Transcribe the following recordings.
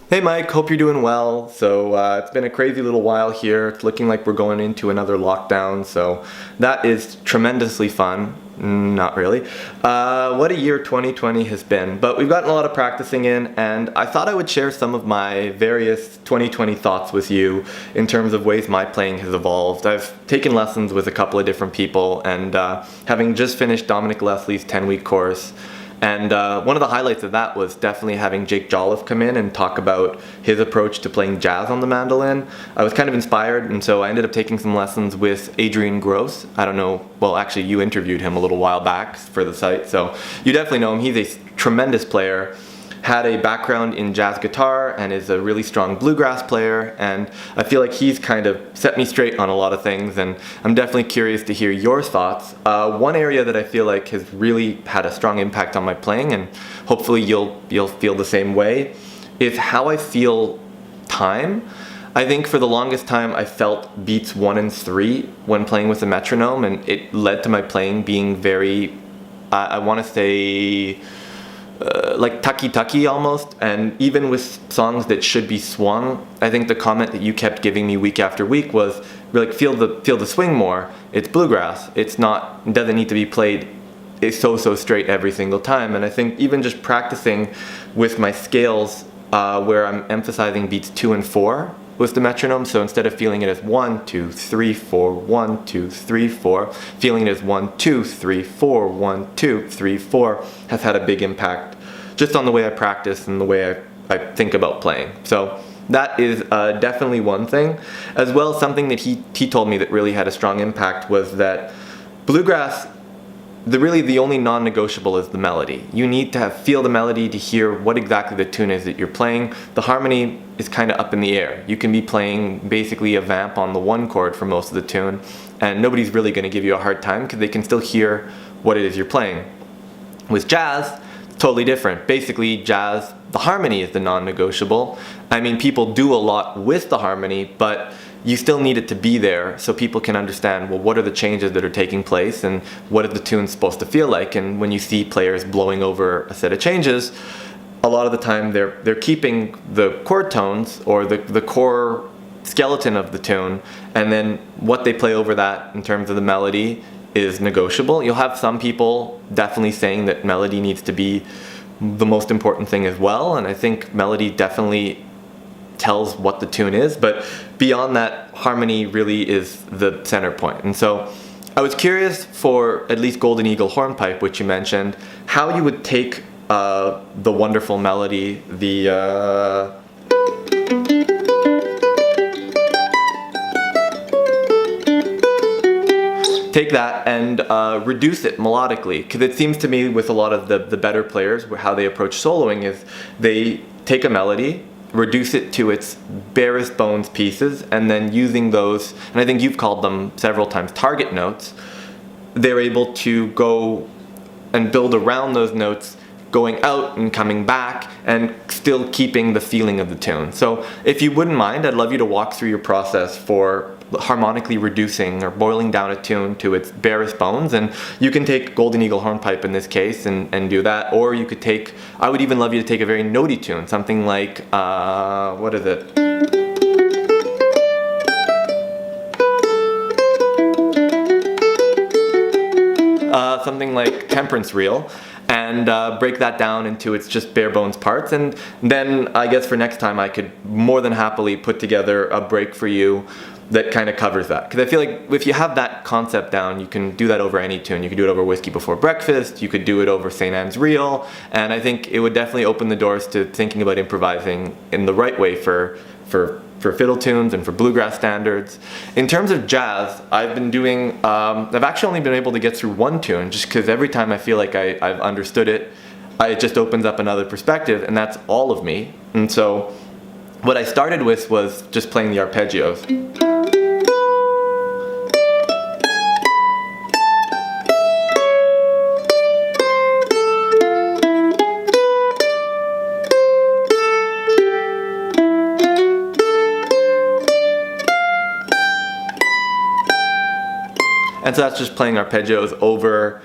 Hey Mike, hope you're doing well. It's been a crazy little while here. It's looking like we're going into another lockdown, so that is tremendously fun. Not really. What a year 2020 has been, but we've gotten a lot of practicing in, and I thought I would share some of my various 2020 thoughts with you in terms of ways my playing has evolved. I've taken lessons with a couple of different people, and having just finished Dominic Leslie's 10-week course, and one of the highlights of that was definitely having Jake Jolliffe come in and talk about his approach to playing jazz on the mandolin. I was kind of inspired, and so I ended up taking some lessons with Adrian Gross. I don't know, well, actually, you interviewed him a little while back for the site, so you definitely know him. He's a tremendous player, had a background in jazz guitar, and is a really strong bluegrass player, and I feel like he's kind of set me straight on a lot of things, and I'm definitely curious to hear your thoughts. One area that I feel like has really had a strong impact on my playing, and hopefully you'll feel the same way, is how I feel time. I think for the longest time I felt beats 1 and 3 when playing with a metronome, and it led to my playing being very, I want to say, like tucky almost, and even with songs that should be swung, I think the comment that you kept giving me week after week was like, feel the swing more. It's bluegrass. It doesn't need to be played so straight every single time. And I think even just practicing with my scales, where I'm emphasizing beats 2 and 4 with the metronome, so instead of feeling it as 1 2 3 4 1 2 3 4, feeling it as 1 2 3 4 1 2 3 4 has had a big impact just on the way I practice and the way I think about playing. So that is definitely one thing. As well, something that he told me that really had a strong impact was that bluegrass, the only non-negotiable is the melody. You need to feel the melody to hear what exactly the tune is that you're playing. The harmony is kind of up in the air. You can be playing basically a vamp on the 1 chord for most of the tune, and nobody's really going to give you a hard time because they can still hear what it is you're playing. With jazz, totally different. Basically, jazz, the harmony is the non-negotiable. I mean, people do a lot with the harmony, but you still need it to be there so people can understand, well, what are the changes that are taking place and what is the tune supposed to feel like? And when you see players blowing over a set of changes, a lot of the time they're keeping the chord tones or the core skeleton of the tune, and then what they play over that in terms of the melody is negotiable. You'll have some people definitely saying that melody needs to be the most important thing as well, and I think melody definitely tells what the tune is, but beyond that, harmony really is the center point. And so I was curious for at least Golden Eagle Hornpipe, which you mentioned, how you would take the wonderful melody, take that and reduce it melodically, because it seems to me with a lot of the better players, how they approach soloing is they take a melody, reduce it to its barest bones pieces, and then using those, and I think you've called them several times target notes, they're able to go and build around those notes, going out and coming back and still keeping the feeling of the tune. So if you wouldn't mind, I'd love you to walk through your process for harmonically reducing or boiling down a tune to its barest bones. And you can take Golden Eagle Hornpipe in this case and do that, or you could take, I would even love you to take a very notey tune, something like what is it, something like Temperance Reel, and break that down into its just bare bones parts. And then I guess for next time I could more than happily put together a break for you that kind of covers that, because I feel like if you have that concept down, you can do that over any tune. You could do it over Whiskey Before Breakfast, you could do it over St. Anne's Reel, and I think it would definitely open the doors to thinking about improvising in the right way for fiddle tunes and for bluegrass standards. In terms of jazz, I've been doing, I've actually only been able to get through 1 tune, just because every time I feel like I've understood it, it just opens up another perspective, and that's All of Me. And so what I started with was just playing the arpeggios. And so that's just playing arpeggios over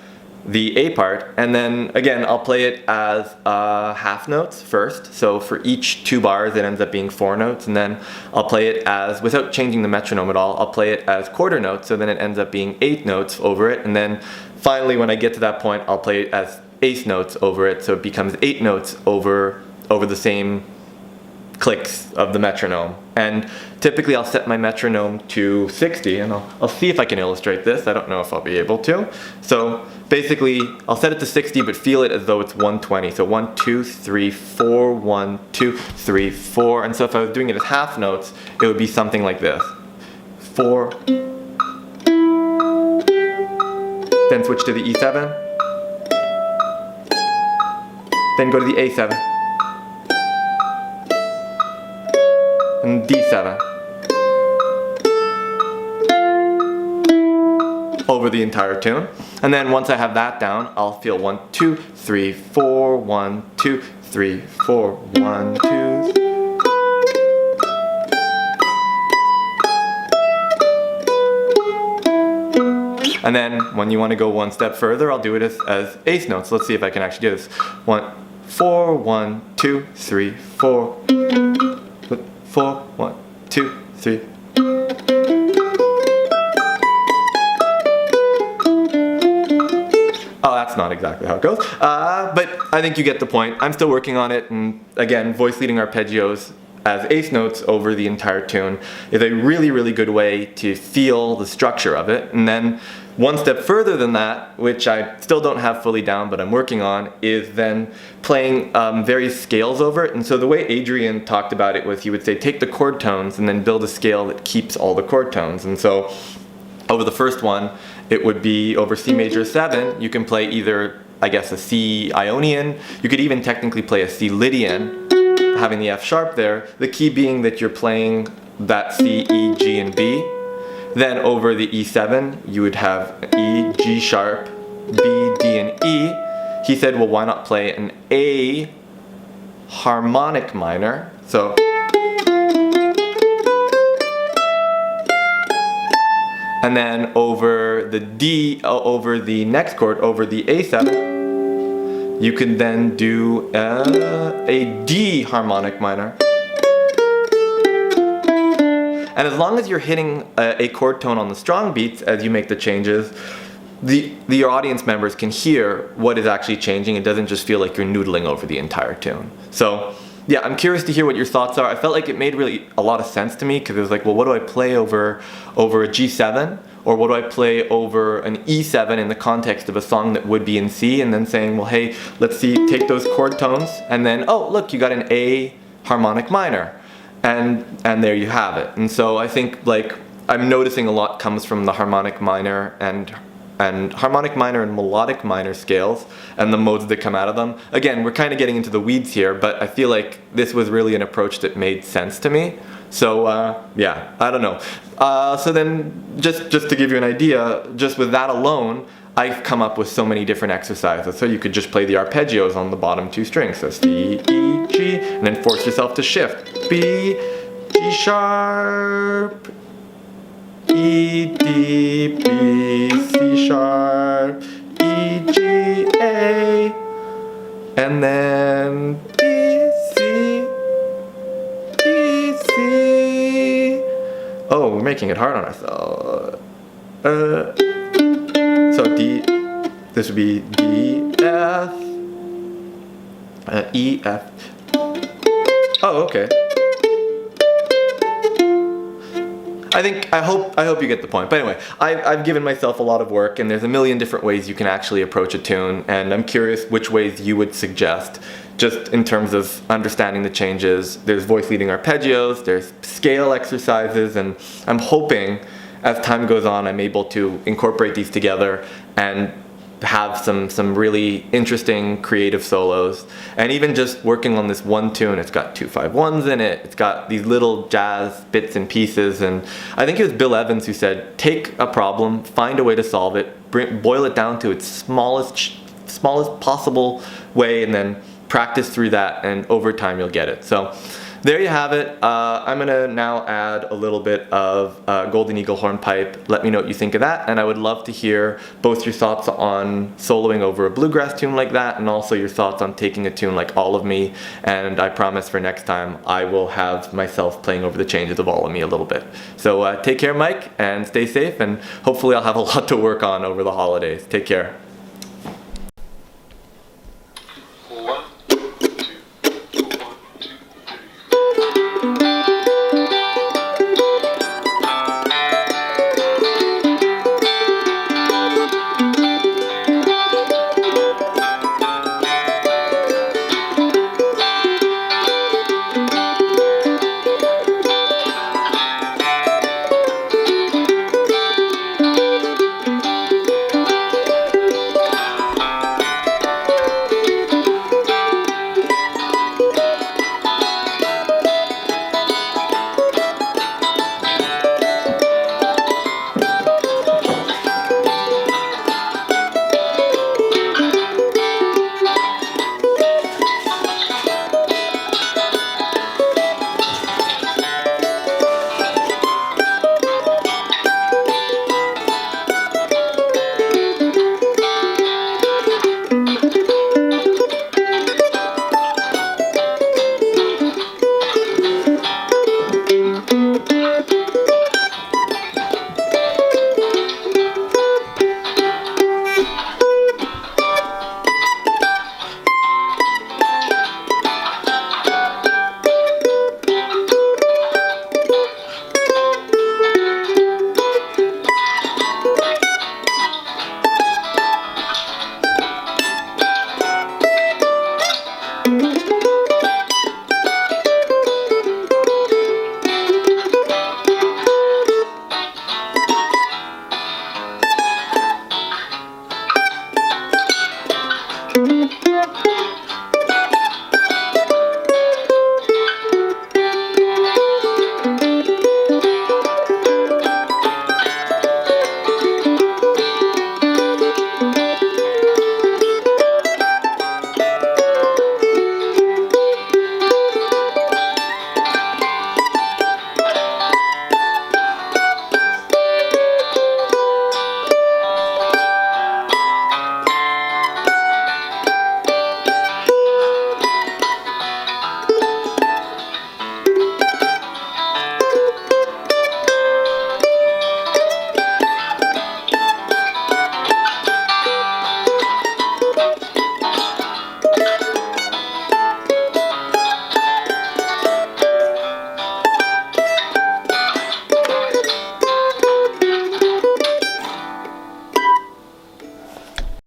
the A part, and then again I'll play it as half notes first. So for each 2 bars it ends up being 4 notes, and then I'll play it as, without changing the metronome at all, I'll play it as quarter notes, so then it ends up being 8 notes over it, and then finally when I get to that point I'll play it as eighth notes over it, so it becomes 8 notes over the same clicks of the metronome. And typically I'll set my metronome to 60, and I'll see if I can illustrate this. I don't know if I'll be able to. So basically I'll set it to 60 but feel it as though it's 120. So 1, 2, 3, 4, 1, 2, 3, 4. And so if I was doing it as half notes, it would be something like this. 4. Then switch to the E7. Then go to the A7. And D7 over the entire tune. And then once I have that down, I'll feel 1, 2, 3, 4, 1, 2, 3, 4, 1, 2. And then when you want to go one step further, I'll do it as eighth notes. Let's see if I can actually do this. 1, 4, 1, 2, 3, 4. 4, 1, 2, 3. Oh, that's not exactly how it goes. But I think you get the point. I'm still working on it, and again, voice leading arpeggios as eighth notes over the entire tune is a really, really good way to feel the structure of it. And then one step further than that, which I still don't have fully down but I'm working on, is then playing various scales over it. And so the way Adrian talked about it was he would say take the chord tones and then build a scale that keeps all the chord tones. And so over the first one, it would be over C major 7. You can play either, I guess, a C Ionian. You could even technically play a C Lydian, having the F sharp there. The key being that you're playing that C, E, G, and B. Then over the E7, you would have E, G sharp, B, D, and E. He said, well, why not play an A harmonic minor? So, and then over the D, over the next chord, over the A7, you can then do a D harmonic minor. And as long as you're hitting a chord tone on the strong beats as you make the changes, your audience members can hear what is actually changing. It doesn't just feel like you're noodling over the entire tune. So yeah, I'm curious to hear what your thoughts are. I felt like it made really a lot of sense to me, because it was like, well, what do I play over a G7? Or what do I play over an E7 in the context of a song that would be in C? And then saying, well, hey, let's see, take those chord tones, and then, oh, look, you got an A harmonic minor. And there you have it. And so I think, like, I'm noticing a lot comes from the harmonic minor and harmonic minor and melodic minor scales and the modes that come out of them. Again, we're kind of getting into the weeds here, but I feel like this was really an approach that made sense to me. So yeah, I don't know. So then just to give you an idea, just with that alone, I've come up with so many different exercises. So you could just play the arpeggios on the bottom 2 strings. So C, E, G, and then force yourself to shift. B, G sharp, E, D, B, C sharp, E, G, A, and then B, C, B, C. Oh, we're making it hard on ourselves. So D, this would be D, F, E, F. Oh, okay. I hope you get the point. But anyway, I've given myself a lot of work, and there's a million different ways you can actually approach a tune, and I'm curious which ways you would suggest, just in terms of understanding the changes. There's voice leading arpeggios, there's scale exercises, and I'm hoping as time goes on I'm able to incorporate these together and have some really interesting creative solos. And even just working on this one tune, it's got 2-5-1s in it, it's got these little jazz bits and pieces, and I think it was Bill Evans who said, take a problem, find a way to solve it, boil it down to its smallest possible way, and then practice through that, and over time you'll get it. So there you have it. I'm gonna now add a little bit of Golden Eagle Hornpipe. Let me know what you think of that, and I would love to hear both your thoughts on soloing over a bluegrass tune like that, and also your thoughts on taking a tune like All of Me. And I promise for next time I will have myself playing over the changes of All of Me a little bit. So take care, Mike, and stay safe, and hopefully I'll have a lot to work on over the holidays. Take care.